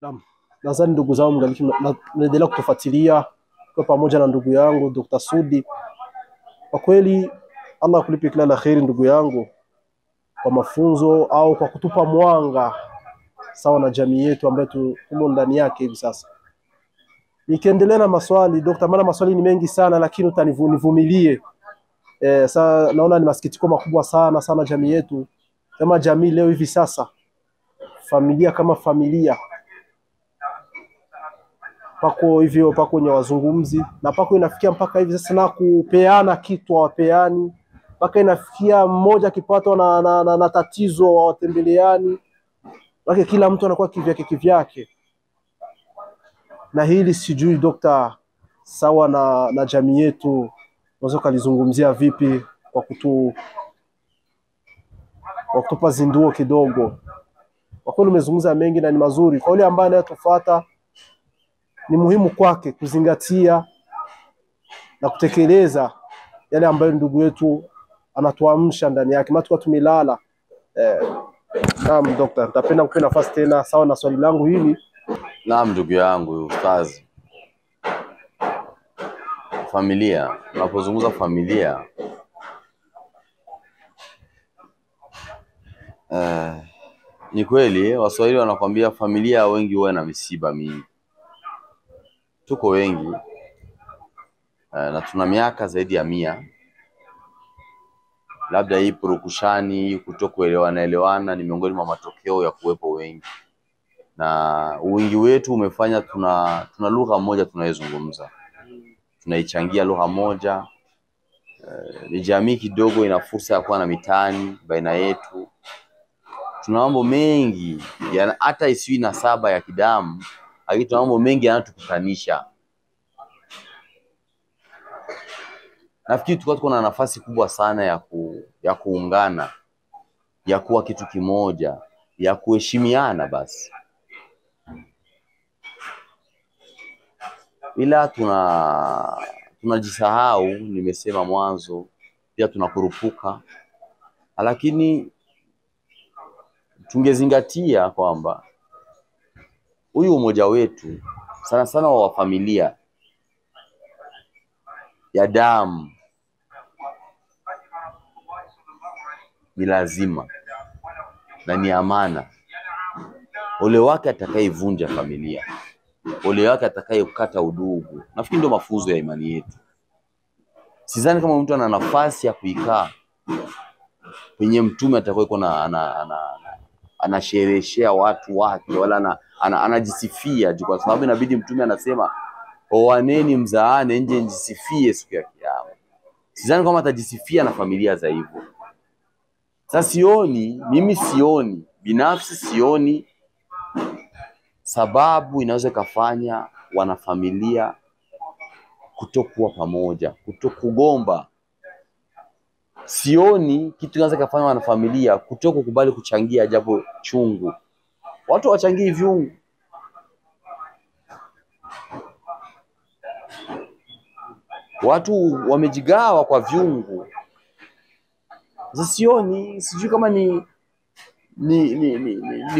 Naam. Nadhani ndugu zangu mnaendelea kutufuatilia kwa pamoja na ndugu yangu Dr. Sudi. Kwa kweli Allah akulipe kila la kheri ndugu yangu kwa mafunzo au kwa kutupa mwanga sawa na jamii yetu ambayo tumo ndani yake hivi sasa. Nikiendelea na maswali Dr. maana maswali ni mengi sana lakini utanivumilie. Sasa naona ni masikitiko makubwa sana jamii yetu. Kama jamii leo hivi sasa familia kama familia pako hivyo, pako wenye wazungumzi na pako inafikia mpaka hivi sasa na kupeana kitu wapeani, mpaka inafikia mmoja akipatwa na tatizo watembeleani, mpaka kila mtu anakuwa kivyake. Na hili sijui Dokta, sawa na jamii yetu unaweza kalizungumzia vipi kwa kutupa zinduo kidogo? Kwa kweli umezungumza mengi na ni mazuri kwa yule ambaye anatufuata. Ni muhimu kwake kuzingatia na kutekeleza yale ambayo ndugu yetu anatuamsha ndani yake. Maana tumelala. Naam Dokta, nitapenda kupeana nafasi tena sawa na swali langu hili. Naam ndugu yangu ustazi. Familia, unapozungumza familia ni kweli Waswahili wanakuambia familia wengi huwa na misiba mingi. Tuko wengi na tuna miaka zaidi ya 100. Labda hii purukushani, kutokuelewana ni miongoni mwa matokeo ya kuwepo wengi. Na wingi wetu umefanya tuna lugha moja tunayozungumza. Tunaichangia lugha moja. Ni jamii kidogo ina fursa ya kuwa na mitani baina yetu. Tuna mambo mengi hata isiwi na saba ya kidamu, lakini tuna mambo mengi yanayotukutanisha. Nafikiri tuko na nafasi kubwa sana ya kuungana, ya kuwa kitu kimoja, ya kuheshimiana basi. Ila tunajisahau, nimesema mwanzo, pia tunakurupuka. Lakini tungezingatia kwamba huyu umoja wetu sana sana wa familia ya damu ni lazima na ni amana. Ole wake atakayevunja familia, ole wake atakayekata udugu. Nafikiri ndio mafunzo ya imani yetu. Sidhani kama mtu ana nafasi ya kuikaa kwenye mtume atakuwa anashereheshea watu wake wala anajisifia kwa sababu inabidi mtume anasema oaneni mzaane nje njisifie siku ya kiyama. Sidhani kama atajisifia na familia za hivyo. Sasa mimi sioni binafsi, sioni sababu inaweza kufanya wanafamilia kutokuwa pamoja, kutokugomba. Sioni kitu kinaweza kufanya wanafamilia kutokukubali kuchangia jambo chungu. Watu wachangie vyungu. Watu wamejigawa kwa vyungu. Sijui kama ni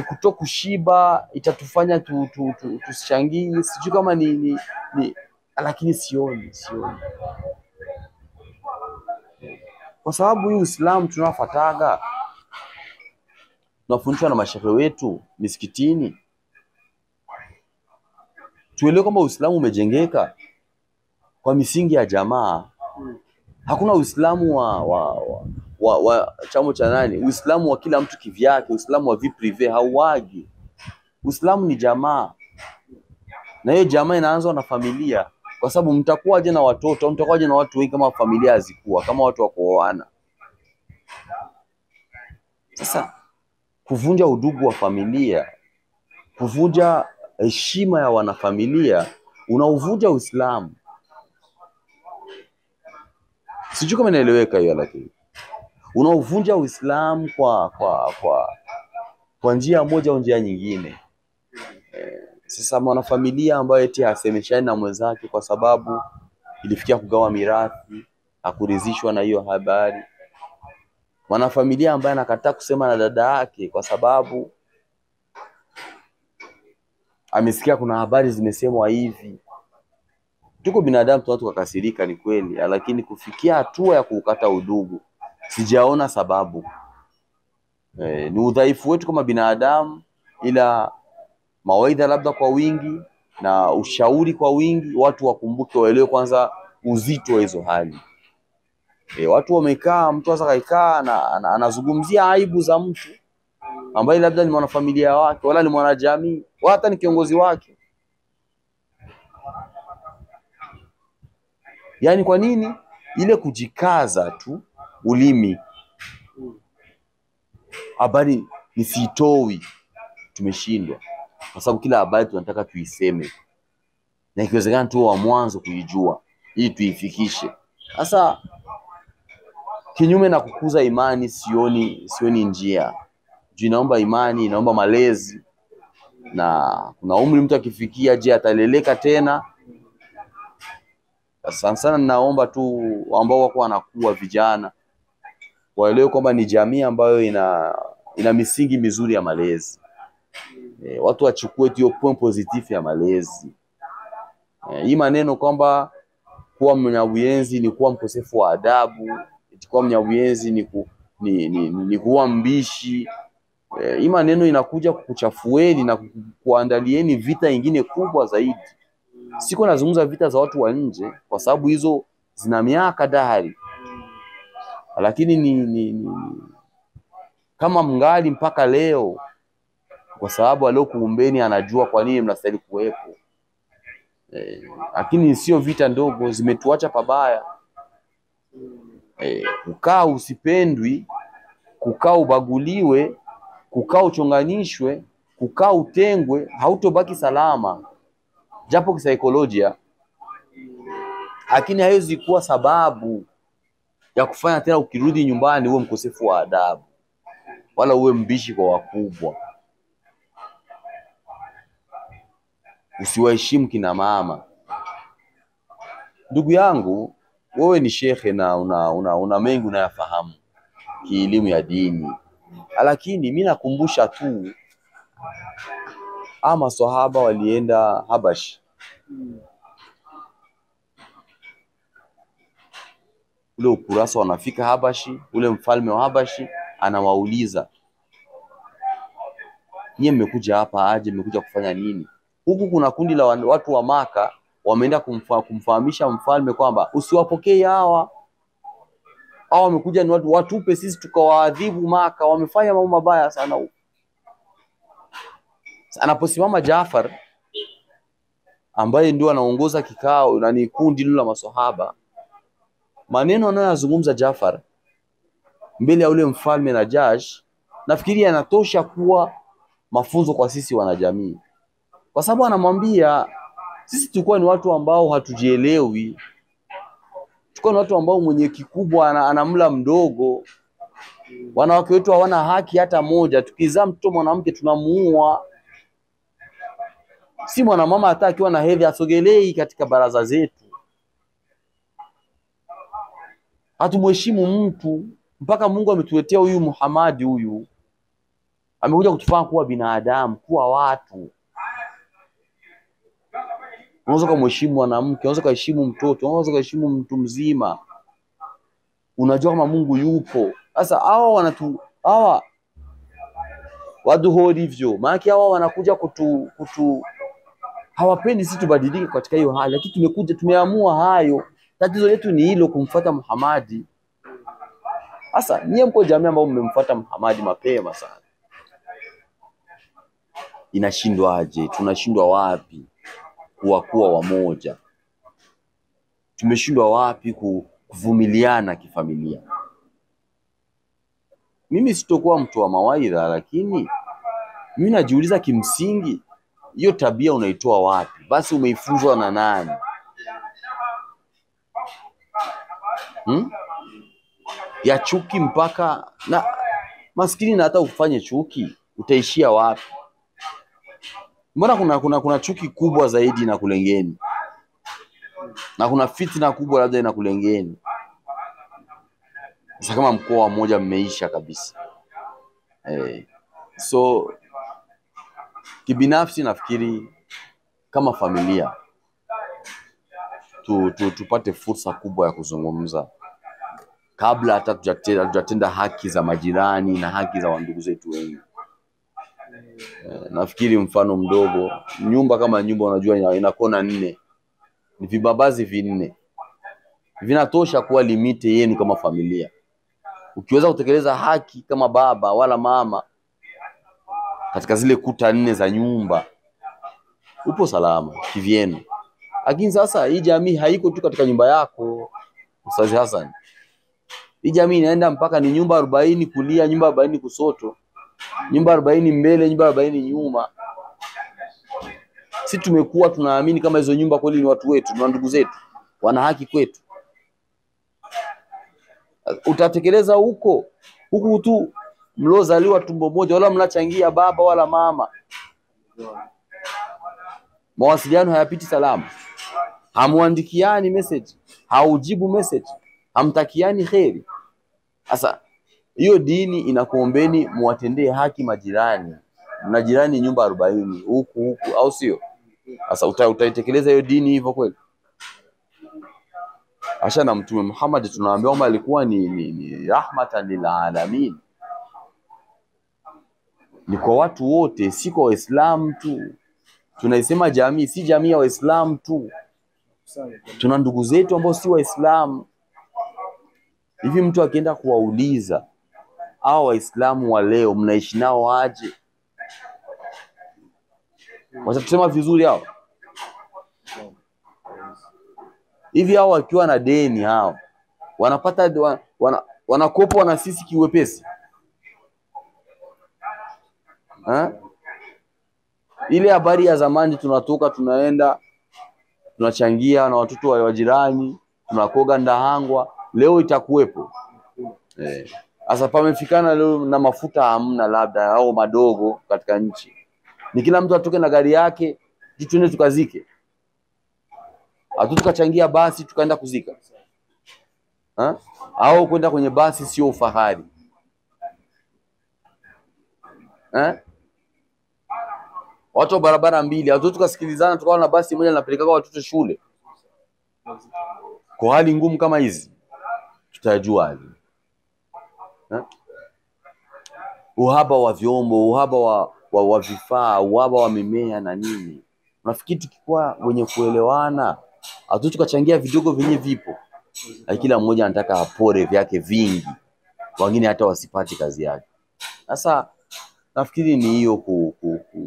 kutokushiba itatufanya tusichangie. Sijui kama lakini sioni. Kwa sababu hii Uislamu tunafuataga, tunafundishwa na mashehe wetu misikitini. Tuelewe kwamba Uislamu umejengeka kwa misingi ya jamaa. Hakuna Uislamu wa chamo cha nani, Uislamu wa kila mtu kivyake, Uislamu wa vie prive hauwagi. Uislamu ni jamaa. Na hiyo jamaa inaanza na familia. Kwa sababu mtakuwaje na watoto, mtakuwaje na watu wengi kama familia hazikuwa, kama watu wakooana. Sasa kuvunja udugu wa familia, kuvunja heshima ya wanafamilia, unauvunja Uislamu. Sijui kama inaeleweka hiyo, lakini unauvunja Uislamu kwa njia moja au njia nyingine. Sasa mwanafamilia ambaye eti hasemeshani na mwenzake kwa sababu ilifikia kugawa mirathi, hakuridhishwa na hiyo habari. Mwanafamilia ambaye anakataa kusema na dada yake kwa sababu amesikia kuna habari zimesemwa hivi. Tuko binadamu, watu wakasirika, ni kweli, lakini kufikia hatua ya kukata udugu sijaona sababu. Ni udhaifu wetu kama binadamu, ila mawaidha labda kwa wingi na ushauri kwa wingi, watu wakumbuke, waelewe kwanza uzito wa hizo hali. Watu wamekaa, mtu sasa kaikaa anazungumzia aibu za mtu ambaye labda ni mwanafamilia wake, wala ni mwanajamii, wala hata ni kiongozi wake. Yaani kwa nini? Ile kujikaza tu ulimi, habari nisitoi, tumeshindwa. Kwa sababu kila habari tunataka tuiseme, na ikiwezekana tu wa mwanzo kuijua ili tuifikishe. Sasa kinyume na kukuza imani, sioni njia. Juu inaomba imani, inaomba malezi, na kuna umri mtu akifikia, je, ataleleka tena? Sana ninaomba tu ambao wako wanakuwa vijana waelewe kwamba ni jamii ambayo ina misingi mizuri ya malezi. Watu wachukue hiyo point positive ya malezi. Hii maneno kwamba kuwa mnyabuyenzi ni kuwa mkosefu wa adabu, kuwa mnyabuyenzi ni kuwa mbishi. Hii maneno inakuja kukuchafueni na kuandalieni vita nyingine kubwa zaidi. Siko nazungumza vita za watu wa nje, kwa sababu hizo zina miaka dahari. Lakini kama mngali mpaka leo, kwa sababu aliokuumbeni anajua kwa nini mnastahili kuwepo. Lakini sio vita ndogo, zimetuacha pabaya. Kukaa usipendwi, kukaa ubaguliwe, kukaa uchonganishwe, kukaa utengwe, hautobaki salama. Japo kisaikolojia, lakini haiwezi kuwa sababu ya kufanya tena ukirudi nyumbani uwe mkosefu wa adabu, wala uwe mbishi kwa wakubwa. Usiwaheshimu kina mama. Ndugu yangu, wewe ni shekhe na una mengi unayafahamu kielimu ya dini, lakini mimi nakumbusha tu, ama sahaba walienda Habashi. Ule ukurasa wanafika Habashi, ule mfalme wa Habashi anawauliza, nyie mmekuja hapa aje, mmekuja kufanya nini? Huku kuna kundi la watu wa Maka wameenda kumfahamisha mfalme kwamba usiwapokee hawa wamekuja ni watu watupe sisi tukawaadhibu Maka, wamefanya mambo mabaya sana huko. Anaposimama Jaafar ambaye ndio anaongoza kikao na ni kundi la maswahaba, maneno anayozungumza Jaafar mbele ya ule mfalme Najash, nafikiri yanatosha kuwa mafunzo kwa sisi wanajamii. Kwa sababu anamwambia sisi tulikuwa ni watu ambao hatujielewi, tulikuwa ni watu ambao mwenye kikubwa anamla mdogo, wanawake wetu hawana haki hata moja, tukizaa mtoto mwanamke tunamuua. Si mwanamama hata akiwa na hedhi asogelei katika baraza zetu. Hatumheshimu mtu, mpaka Mungu ametuletea huyu Muhammad, huyu amekuja kutufanya kuwa binadamu, kuwa watu. Unaweza kumheshimu mwanamke, unaweza kuheshimu mtoto, unaweza kuheshimu mtu mzima. Unajua kama Mungu yupo. Sasa hawa waduhori hivyo, maana hawa wanakuja hawapendi sisi tubadilike katika hiyo hali, lakini tumeamua hayo. Tatizo letu ni hilo, kumfuata Muhammad. Sasa nyie mko jamii ambao mmemfuata Muhammad mapema sana. Inashindwaje? Tunashindwa wapi kuwa wamoja? Tumeshindwa wapi kuvumiliana kifamilia? Mimi sitokuwa mtu wa mawaidha, lakini mimi najiuliza kimsingi, hiyo tabia unaitoa wapi? Basi umeifunzwa na nani? Ya chuki mpaka na maskini, na hata ufanye chuki utaishia wapi? Mbona kuna chuki kubwa zaidi na kulengeni, na kuna fitna kubwa labda inakulengeni. Sasa kama mkoa mmoja mmeisha kabisa. So kibinafsi nafikiri kama familia tupate fursa kubwa ya kuzungumza kabla hata tujatenda haki za majirani na haki za wandugu zetu wengi. Nafikiri mfano mdogo, nyumba kama nyumba unajua ina kona 4, ni vibabazi 4, vinatosha kuwa limite yenu kama familia. Ukiweza kutekeleza haki kama baba wala mama katika zile kuta 4 za nyumba, upo salama kivyenu. Lakini sasa hii jamii haiko tu katika nyumba yako Ustaz Hassan. Hii jamii inaenda mpaka ni nyumba 40 kulia, nyumba 40 kusoto, nyumba 40 mbele, nyumba 40 nyuma. Sisi tumekuwa tunaamini kama hizo nyumba kweli ni watu wetu, ni ndugu zetu, wana haki kwetu. Utatekeleza huko tu mlozaliwa tumbo moja, wala mnachangia baba wala mama, mawasiliano hayapiti salama, hamuandikiani message, haujibu message, hamtakiani kheri. Sasa hiyo dini inakuombeni muwatendee haki majirani, na jirani nyumba 40 huku au sio? Sasa utaitekeleza hiyo dini hivyo kweli? Asha na Mtume Muhammad tunaambiwa kwamba alikuwa ni rahmatan lil alamin, ni kwa watu wote, si kwa Waislamu tu. Tunaisema jamii, si jamii ya Waislamu tu, tuna ndugu zetu ambao si Waislamu. Hivi mtu akienda kuwauliza hao Waislamu wa leo mnaishi nao aje, watatusema vizuri hao? Hivi hao wakiwa na deni hao wanapata wanakopwa na sisi kiwepesi? Ile habari ya zamani, tunatoka tunaenda tunachangia na watoto wa jirani, tunakoga ndahangwa, leo itakuwepo? Sasa pamefikana leo na mafuta hamna, labda au madogo katika nchi, ni kila mtu atoke na gari yake tuende tukazike. Tukachangia basi tukaenda kuzika, au kwenda kwenye basi sio ufahari. Watu barabara mbili, tukasikilizana tukawa na basi moja linapeleka kwa watoto shule. Kwa hali ngumu kama hizi tutajua hali. Uhaba wa vyombo, uhaba wa vifaa, uhaba wa mimea na nini. Nafikiri tukikuwa wenye kuelewana, tukachangia vidogo vyenye vipo, kila mmoja anataka apore vyake vingi, wengine hata wasipati kazi yake. Sasa nafikiri ni hiyo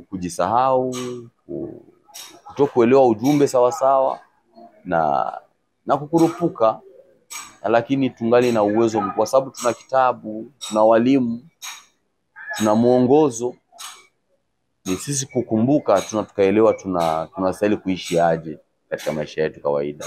kujisahau, kutokuelewa ujumbe sawa sawa na kukurupuka. Lakini tungali na uwezo, kwa sababu tuna kitabu, tuna walimu, tuna mwongozo. Ni sisi kukumbuka, tukaelewa tunastahili kuishi aje katika maisha yetu kawaida.